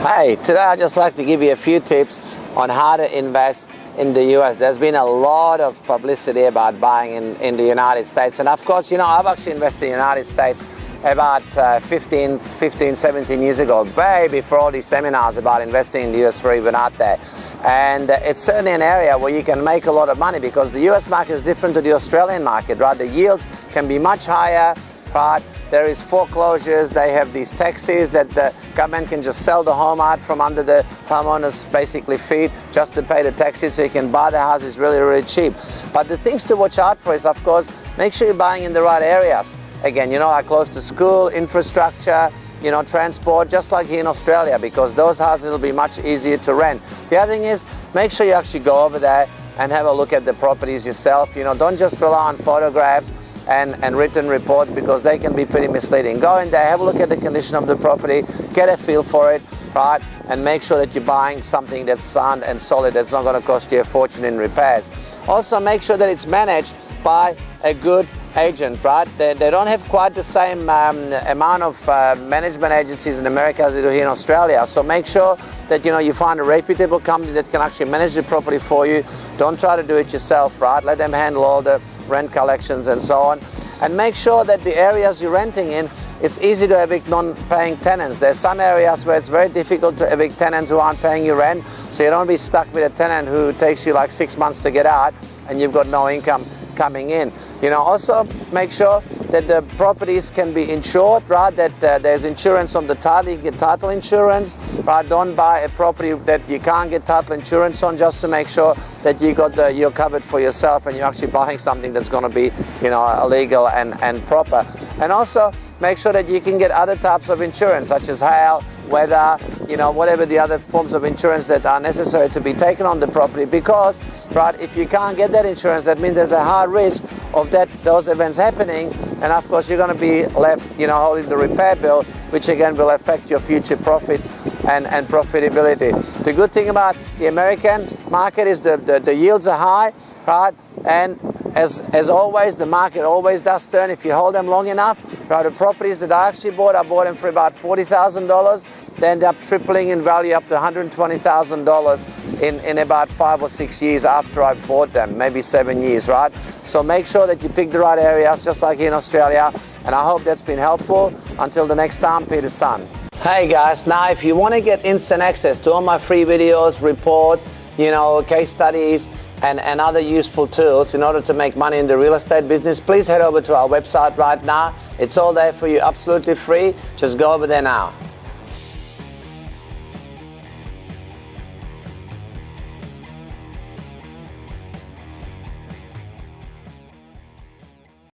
Hey, today I'd just like to give you a few tips on how to invest in the US. There's been a lot of publicity about buying in the United States, and of course, you know, I've actually invested in the United States about 15, 17 years ago, way before all these seminars about investing in the US were even out there. And it's certainly an area where you can make a lot of money because the US market is different to the Australian market, right? The yields can be much higher, right? There is foreclosures, they have these taxes that the government can just sell the home out from under the homeowner's basically feet just to pay the taxes, so you can buy the houses really, really cheap. But the things to watch out for is, of course, make sure you're buying in the right areas. Again, you know, like close to school, infrastructure, you know, transport, just like here in Australia, because those houses will be much easier to rent. The other thing is, make sure you actually go over there and have a look at the properties yourself. You know, don't just rely on photographs and written reports, because they can be pretty misleading. Go in there, have a look at the condition of the property, get a feel for it, right? And make sure that you're buying something that's sound and solid, that's not going to cost you a fortune in repairs. Also, make sure that it's managed by a good agent, right? They don't have quite the same amount of management agencies in America as they do here in Australia. So make sure that, you know, you find a reputable company that can actually manage the property for you. Don't try to do it yourself, right? Let them handle all the rent collections and so on. And make sure that the areas you're renting in, it's easy to evict non-paying tenants. There's some areas where it's very difficult to evict tenants who aren't paying you rent, so you don't be stuck with a tenant who takes you like 6 months to get out and you've got no income coming in. You know, also make sure that the properties can be insured, right? That there's insurance on the title. You get title insurance, right? Don't buy a property that you can't get title insurance on, just to make sure that you're covered for yourself and you're actually buying something that's going to be, you know, legal and proper. And also make sure that you can get other types of insurance, such as hail, weather, you know, whatever the other forms of insurance that are necessary to be taken on the property, because, right, if you can't get that insurance, that means there's a high risk of those events happening, and of course you're going to be left, you know, holding the repair bill, which again will affect your future profits and profitability. The good thing about the American market is the yields are high, right? And as always, the market always does turn if you hold them long enough. Right, the properties that I actually bought, I bought them for about $40,000. They end up tripling in value up to $120,000 in about 5 or 6 years after I bought them, maybe 7 years, right? So make sure that you pick the right areas, just like here in Australia. And I hope that's been helpful. Until the next time, Peter Sun. Hey guys, now if you want to get instant access to all my free videos, reports, you know, case studies, and other useful tools in order to make money in the real estate business, please head over to our website right now. It's all there for you, absolutely free. Just go over there now.